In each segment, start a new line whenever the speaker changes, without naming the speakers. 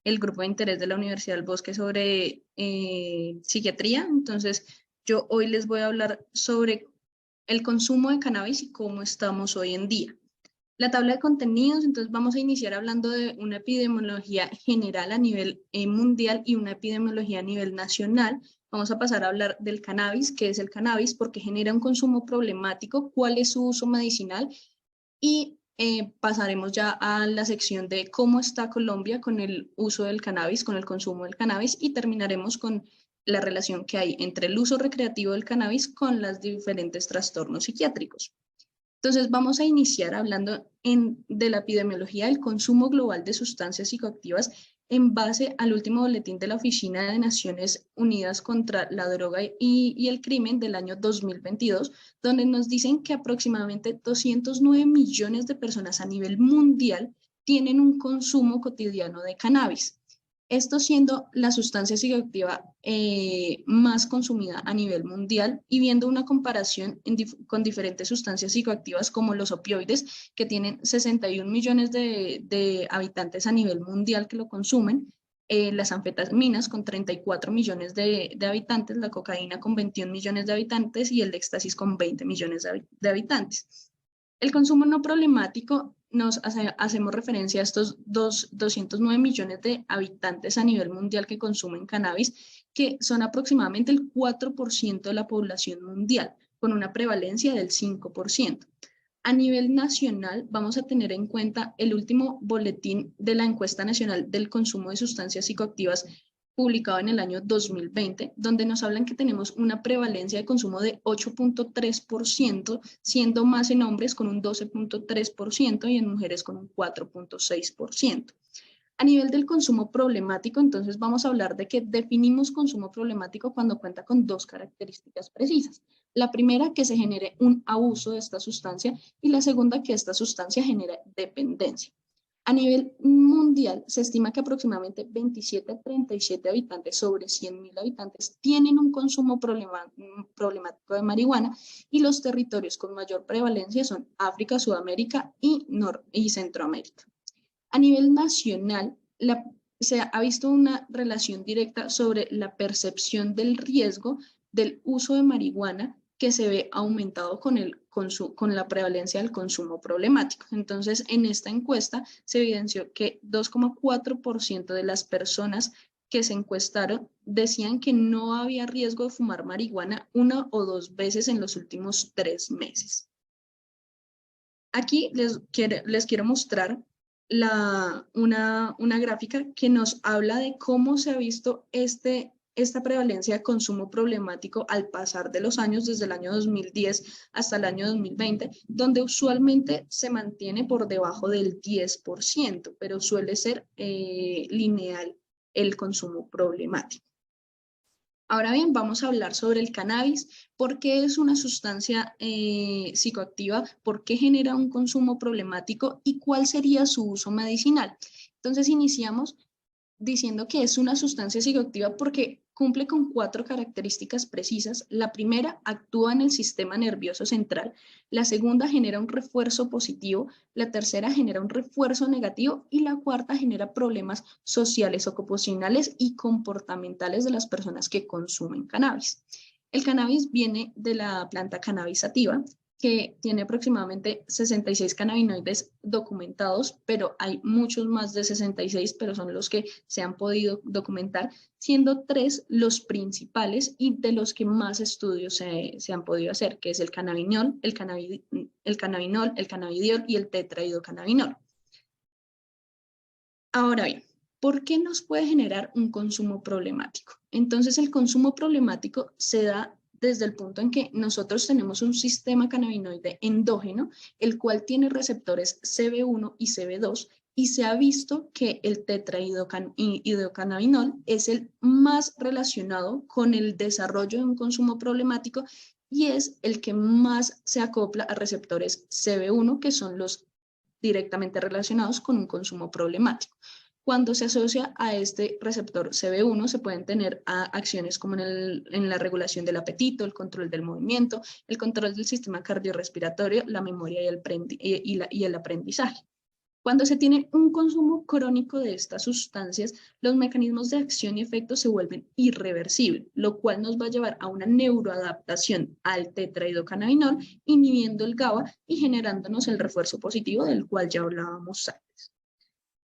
el grupo de interés de la Universidad del Bosque sobre psiquiatría. Entonces, yo hoy les voy a hablar sobre el consumo de cannabis y cómo estamos hoy en día. La tabla de contenidos, entonces vamos a iniciar hablando de una epidemiología general a nivel mundial y una epidemiología a nivel nacional. Vamos a pasar a hablar del cannabis, qué es el cannabis, por qué genera un consumo problemático, cuál es su uso medicinal y pasaremos ya a la sección de cómo está Colombia con el uso del cannabis, con el consumo del cannabis y terminaremos con la relación que hay entre el uso recreativo del cannabis con los diferentes trastornos psiquiátricos. Entonces, vamos a iniciar hablando de la epidemiología del consumo global de sustancias psicoactivas en base al último boletín de la Oficina de Naciones Unidas contra la Droga y el Crimen del año 2022, donde nos dicen que aproximadamente 209 millones de personas a nivel mundial tienen un consumo cotidiano de cannabis. Esto siendo la sustancia psicoactiva más consumida a nivel mundial y viendo una comparación con diferentes sustancias psicoactivas como los opioides, que tienen 61 millones de habitantes a nivel mundial que lo consumen, las anfetaminas con 34 millones de habitantes, la cocaína con 21 millones de habitantes y el éxtasis con 20 millones de habitantes. El consumo no problemático hacemos referencia a estos 209 millones de habitantes a nivel mundial que consumen cannabis, que son aproximadamente el 4% de la población mundial, con una prevalencia del 5%. A nivel nacional, vamos a tener en cuenta el último boletín de la Encuesta Nacional del Consumo de Sustancias Psicoactivas publicado en el año 2020, donde nos hablan que tenemos una prevalencia de consumo de 8.3%, siendo más en hombres con un 12.3% y en mujeres con un 4.6%. A nivel del consumo problemático, entonces vamos a hablar de que definimos consumo problemático cuando cuenta con dos características precisas. La primera, que se genere un abuso de esta sustancia y la segunda, que esta sustancia genere dependencia. A nivel mundial, se estima que aproximadamente 27 a 37 habitantes sobre 100.000 habitantes tienen un consumo problemático de marihuana y los territorios con mayor prevalencia son África, Sudamérica y Centroamérica. A nivel nacional, se ha visto una relación directa sobre la percepción del riesgo del uso de marihuana que se ve aumentado con la prevalencia del consumo problemático. Entonces, en esta encuesta se evidenció que 2,4% de las personas que se encuestaron decían que no había riesgo de fumar marihuana una o dos veces en los últimos 3 meses. Aquí les quiero mostrar una gráfica que nos habla de cómo se ha visto esta prevalencia de consumo problemático al pasar de los años, desde el año 2010 hasta el año 2020, donde usualmente se mantiene por debajo del 10%, pero suele ser lineal el consumo problemático. Ahora bien, vamos a hablar sobre el cannabis, por qué es una sustancia psicoactiva, por qué genera un consumo problemático y cuál sería su uso medicinal. Entonces iniciamos diciendo que es una sustancia psicoactiva porque cumple con 4 características precisas. La primera, actúa en el sistema nervioso central. La segunda, genera un refuerzo positivo. La tercera, genera un refuerzo negativo. Y la cuarta, genera problemas sociales, ocupacionales y comportamentales de las personas que consumen cannabis. El cannabis viene de la planta Cannabis sativa, que tiene aproximadamente 66 cannabinoides documentados, pero hay muchos más de 66, pero son los que se han podido documentar, siendo 3 los principales y de los que más estudios se han podido hacer, que es el cannabinol, el cannabinol, el cannabidiol y el tetrahidrocannabinol. Ahora bien, ¿por qué nos puede generar un consumo problemático? Entonces, el consumo problemático se da desde el punto en que nosotros tenemos un sistema cannabinoide endógeno, el cual tiene receptores CB1 y CB2, y se ha visto que el tetrahidrocannabinol es el más relacionado con el desarrollo de un consumo problemático y es el que más se acopla a receptores CB1, que son los directamente relacionados con un consumo problemático. Cuando se asocia a este receptor CB1 se pueden tener acciones como en la regulación del apetito, el control del movimiento, el control del sistema cardiorrespiratorio, la memoria y el aprendizaje. Cuando se tiene un consumo crónico de estas sustancias, los mecanismos de acción y efecto se vuelven irreversibles, lo cual nos va a llevar a una neuroadaptación al tetrahidrocannabinol, inhibiendo el GABA y generándonos el refuerzo positivo del cual ya hablábamos antes.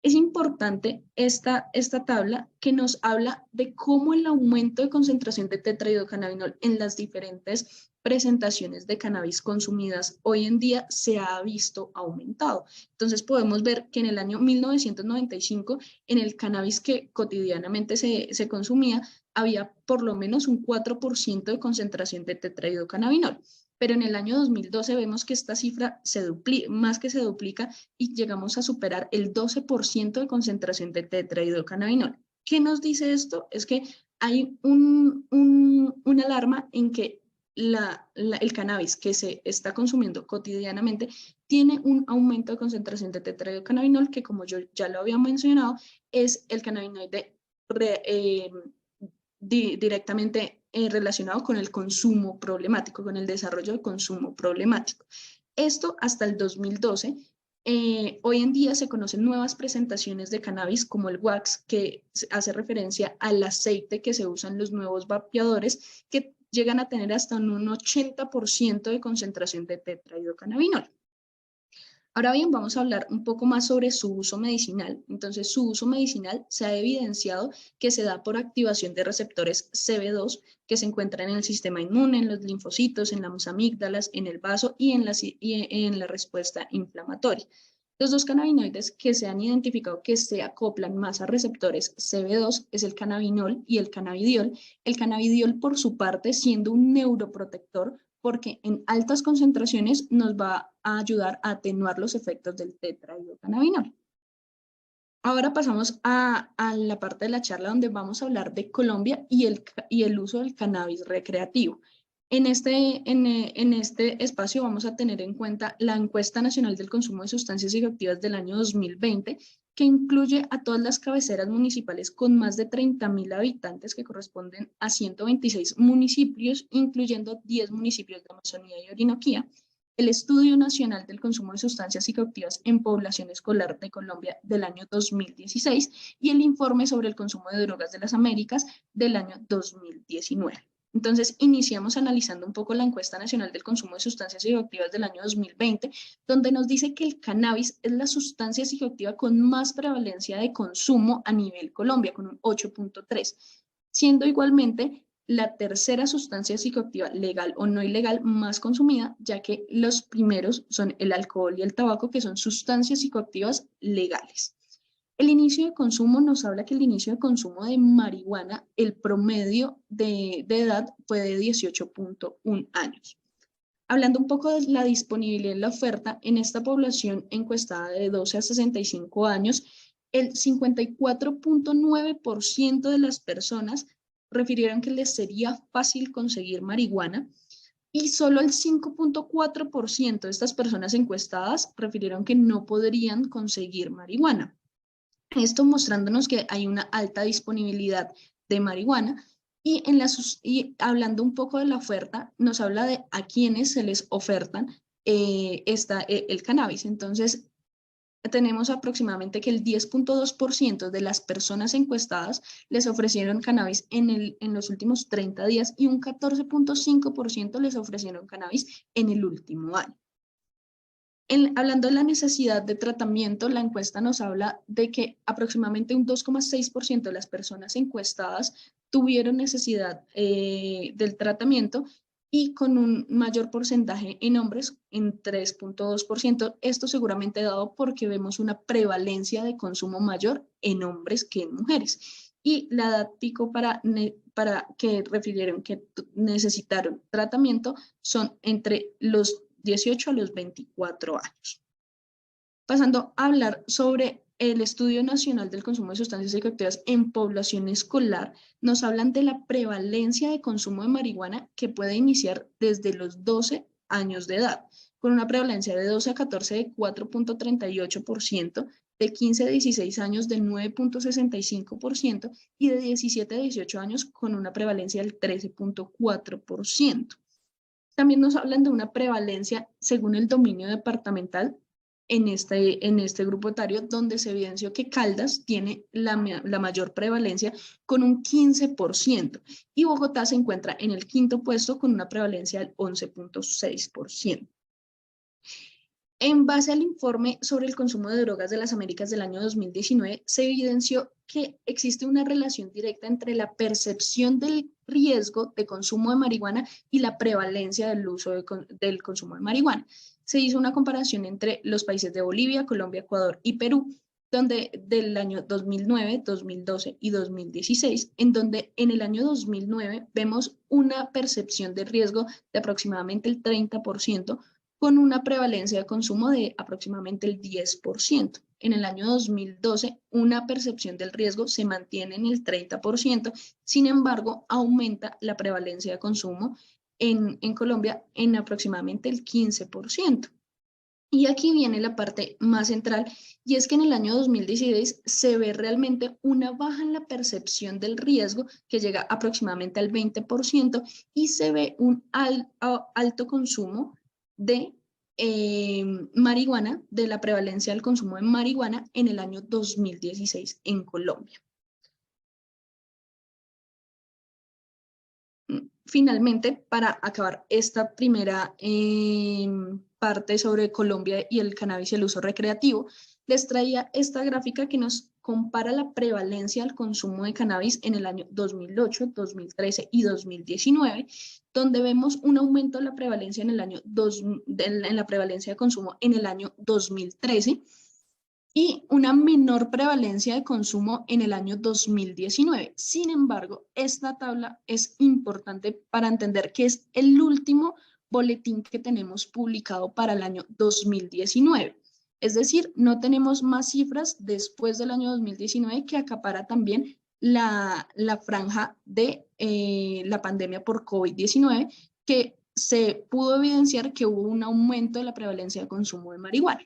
Es importante esta tabla que nos habla de cómo el aumento de concentración de tetrahidrocannabinol en las diferentes presentaciones de cannabis consumidas hoy en día se ha visto aumentado. Entonces podemos ver que en el año 1995, en el cannabis que cotidianamente se consumía, había por lo menos un 4% de concentración de tetrahidrocannabinol. Pero en el año 2012 vemos que esta cifra más que se duplica y llegamos a superar el 12% de concentración de tetrahidrocannabinol. ¿Qué nos dice esto? Es que hay una alarma en que el cannabis que se está consumiendo cotidianamente tiene un aumento de concentración de tetrahidrocannabinol que, como yo ya lo había mencionado, es el cannabinoide directamente relacionado con el consumo problemático, con el desarrollo de consumo problemático. Esto hasta el 2012. Hoy en día se conocen nuevas presentaciones de cannabis como el wax, que hace referencia al aceite que se usa en los nuevos vapeadores, que llegan a tener hasta un 80% de concentración de tetrahidrocannabinol. Ahora bien, vamos a hablar un poco más sobre su uso medicinal. Entonces, su uso medicinal se ha evidenciado que se da por activación de receptores CB2 que se encuentran en el sistema inmune, en los linfocitos, en las amígdalas, en el vaso y en la respuesta inflamatoria. Los dos cannabinoides que se han identificado que se acoplan más a receptores CB2 es el cannabinol y el cannabidiol. El cannabidiol, por su parte, siendo un neuroprotector, porque en altas concentraciones nos va a ayudar a atenuar los efectos del tetrahidrocannabinol. Ahora pasamos a la parte de la charla donde vamos a hablar de Colombia y el uso del cannabis recreativo. En este espacio vamos a tener en cuenta la Encuesta Nacional del Consumo de Sustancias Psicoactivas del año 2020, que incluye a todas las cabeceras municipales con más de 30.000 habitantes, que corresponden a 126 municipios, incluyendo 10 municipios de Amazonía y Orinoquía, el Estudio Nacional del Consumo de Sustancias Psicoactivas en Población Escolar de Colombia del año 2016 y el Informe sobre el Consumo de Drogas de las Américas del año 2019. Entonces, iniciamos analizando un poco la Encuesta Nacional del Consumo de Sustancias Psicoactivas del año 2020, donde nos dice que el cannabis es la sustancia psicoactiva con más prevalencia de consumo a nivel Colombia, con un 8.3, siendo igualmente la tercera sustancia psicoactiva legal o no ilegal más consumida, ya que los primeros son el alcohol y el tabaco, que son sustancias psicoactivas legales. El inicio de consumo nos habla que el inicio de consumo de marihuana, el promedio de edad fue de 18.1 años. Hablando un poco de la disponibilidad en la oferta, en esta población encuestada de 12 a 65 años, el 54.9% de las personas refirieron que les sería fácil conseguir marihuana y solo el 5.4% de estas personas encuestadas refirieron que no podrían conseguir marihuana. Esto mostrándonos que hay una alta disponibilidad de marihuana y hablando un poco de la oferta, nos habla de a quienes se les ofertan el cannabis. Entonces, tenemos aproximadamente que el 10.2% de las personas encuestadas les ofrecieron cannabis en los últimos 30 días y un 14.5% les ofrecieron cannabis en el último año. Hablando de la necesidad de tratamiento, la encuesta nos habla de que aproximadamente un 2.6% de las personas encuestadas tuvieron necesidad del tratamiento y con un mayor porcentaje en hombres, en 3.2%. Esto seguramente dado porque vemos una prevalencia de consumo mayor en hombres que en mujeres. Y la edad pico para que refirieron que necesitaron tratamiento son entre los 18 a los 24 años. Pasando a hablar sobre el Estudio Nacional del Consumo de Sustancias Psicoactivas en población escolar, nos hablan de la prevalencia de consumo de marihuana que puede iniciar desde los 12 años de edad, con una prevalencia de 12 a 14 de 4.38%, de 15 a 16 años del 9.65% y de 17 a 18 años con una prevalencia del 13.4%. También nos hablan de una prevalencia según el dominio departamental en este grupo etario, donde se evidenció que Caldas tiene la mayor prevalencia con un 15% y Bogotá se encuentra en el quinto puesto con una prevalencia del 11.6%. En base al informe sobre el consumo de drogas de las Américas del año 2019, se evidenció que existe una relación directa entre la percepción del riesgo de consumo de marihuana y la prevalencia del uso del consumo de marihuana. Se hizo una comparación entre los países de Bolivia, Colombia, Ecuador y Perú, donde del año 2009, 2012 y 2016, en donde en el año 2009 vemos una percepción de riesgo de aproximadamente el 30%, con una prevalencia de consumo de aproximadamente el 10%. En el año 2012, una percepción del riesgo se mantiene en el 30%, sin embargo, aumenta la prevalencia de consumo en Colombia en aproximadamente el 15%. Y aquí viene la parte más central, y es que en el año 2016 se ve realmente una baja en la percepción del riesgo que llega aproximadamente al 20% y se ve un alto consumo de marihuana, de la prevalencia del consumo de marihuana en el año 2016 en Colombia. Finalmente, para acabar esta primera parte sobre Colombia y el cannabis y el uso recreativo, les traía esta gráfica que nos compara la prevalencia del consumo de cannabis en el año 2008, 2013 y 2019, donde vemos un aumento de la prevalencia en el año en la prevalencia de consumo en el año 2013 y una menor prevalencia de consumo en el año 2019. Sin embargo, esta tabla es importante para entender que es el último boletín que tenemos publicado para el año 2019. Es decir, no tenemos más cifras después del año 2019 que acapara también la franja de la pandemia por COVID-19, que se pudo evidenciar que hubo un aumento de la prevalencia de consumo de marihuana.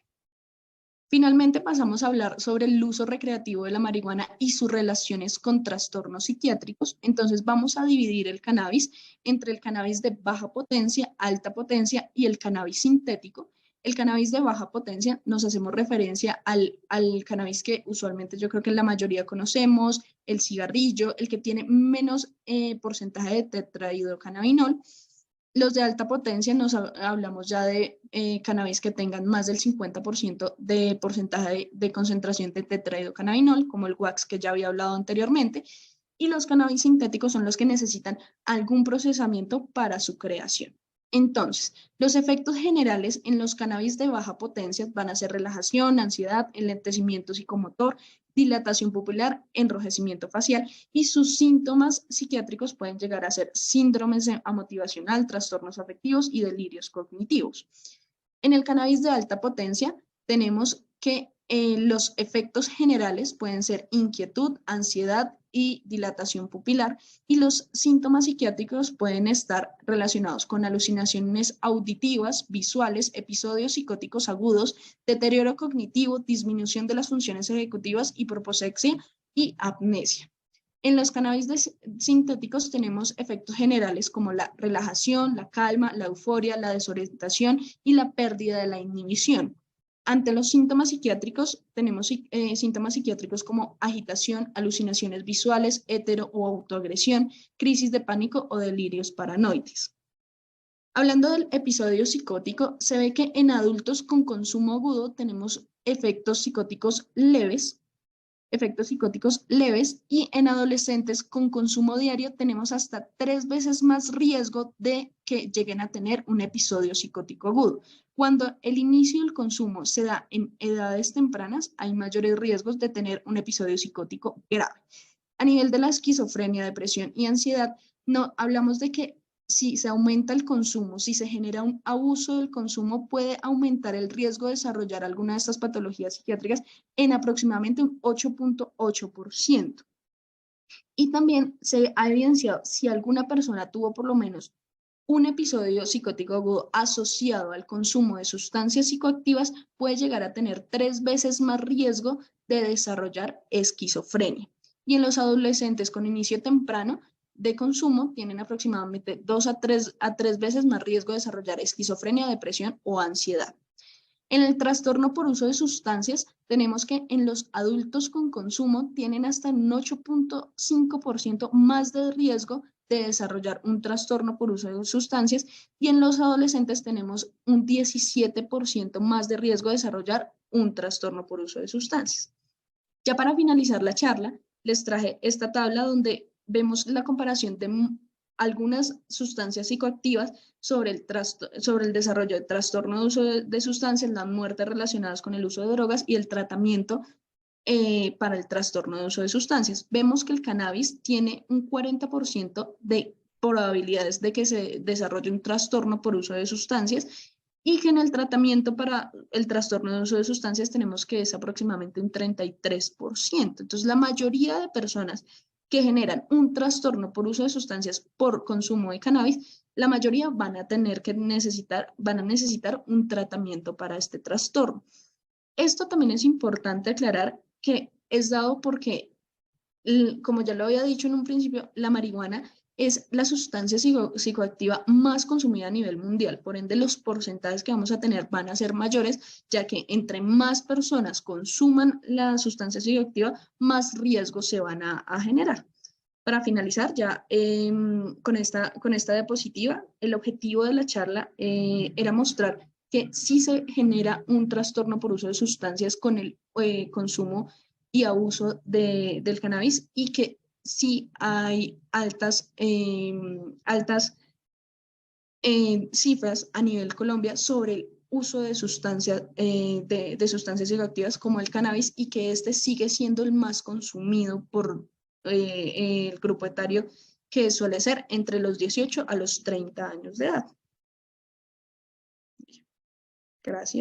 Finalmente pasamos a hablar sobre el uso recreativo de la marihuana y sus relaciones con trastornos psiquiátricos. Entonces vamos a dividir el cannabis entre el cannabis de baja potencia, alta potencia y el cannabis sintético. El cannabis de baja potencia nos hacemos referencia al cannabis que usualmente yo creo que la mayoría conocemos, el cigarrillo, el que tiene menos porcentaje de tetrahidrocannabinol. Los de alta potencia hablamos ya de cannabis que tengan más del 50% de porcentaje de concentración de tetrahidrocannabinol, como el wax que ya había hablado anteriormente, y los cannabis sintéticos son los que necesitan algún procesamiento para su creación. Entonces, los efectos generales en los cannabis de baja potencia van a ser relajación, ansiedad, enlentecimiento psicomotor, dilatación pupilar, enrojecimiento facial, y sus síntomas psiquiátricos pueden llegar a ser síndromes amotivacional, trastornos afectivos y delirios cognitivos. En el cannabis de alta potencia tenemos que los efectos generales pueden ser inquietud, ansiedad y dilatación pupilar, y los síntomas psiquiátricos pueden estar relacionados con alucinaciones auditivas, visuales, episodios psicóticos agudos, deterioro cognitivo, disminución de las funciones ejecutivas, hiperposexia y amnesia. En los cannabis sintéticos tenemos efectos generales como la relajación, la calma, la euforia, la desorientación y la pérdida de la inhibición. Ante los síntomas psiquiátricos, tenemos síntomas psiquiátricos como agitación, alucinaciones visuales, hetero o autoagresión, crisis de pánico o delirios paranoides. Hablando del episodio psicótico, se ve que en adultos con consumo agudo tenemos efectos psicóticos leves, y en adolescentes con consumo diario tenemos hasta 3 veces más riesgo de que lleguen a tener un episodio psicótico agudo. Cuando el inicio del consumo se da en edades tempranas, hay mayores riesgos de tener un episodio psicótico grave. A nivel de la esquizofrenia, depresión y ansiedad, no hablamos de que si se aumenta el consumo, si se genera un abuso del consumo, puede aumentar el riesgo de desarrollar alguna de estas patologías psiquiátricas en aproximadamente un 8.8%. Y también se ha evidenciado si alguna persona tuvo por lo menos un episodio psicótico agudo asociado al consumo de sustancias psicoactivas, puede llegar a tener 3 veces más riesgo de desarrollar esquizofrenia. Y en los adolescentes con inicio temprano de consumo tienen aproximadamente 2 a 3 veces más riesgo de desarrollar esquizofrenia, depresión o ansiedad. En el trastorno por uso de sustancias, tenemos que en los adultos con consumo tienen hasta un 8.5% más de riesgo de desarrollar un trastorno por uso de sustancias y en los adolescentes tenemos un 17% más de riesgo de desarrollar un trastorno por uso de sustancias. Ya para finalizar la charla, les traje esta tabla donde vemos la comparación de algunas sustancias psicoactivas sobre el desarrollo de trastorno de uso de sustancias, las muertes relacionadas con el uso de drogas y el tratamiento para el trastorno de uso de sustancias. Vemos que el cannabis tiene un 40% de probabilidades de que se desarrolle un trastorno por uso de sustancias y que en el tratamiento para el trastorno de uso de sustancias tenemos que es aproximadamente un 33%. Entonces, la mayoría de personas que generan un trastorno por uso de sustancias por consumo de cannabis, la mayoría van a necesitar un tratamiento para este trastorno. Esto también es importante aclarar que es dado porque, como ya lo había dicho en un principio, la marihuana es la sustancia psicoactiva más consumida a nivel mundial. Por ende, los porcentajes que vamos a tener van a ser mayores, ya que entre más personas consuman la sustancia psicoactiva, más riesgos se van a generar. Para finalizar, ya con esta diapositiva, el objetivo de la charla era mostrar que sí se genera un trastorno por uso de sustancias con el consumo y abuso del cannabis y que sí hay altas cifras a nivel Colombia sobre el uso de sustancias, de sustancias psicoactivas como el cannabis y que este sigue siendo el más consumido por el grupo etario que suele ser entre los 18 a los 30 años de edad. Gracias.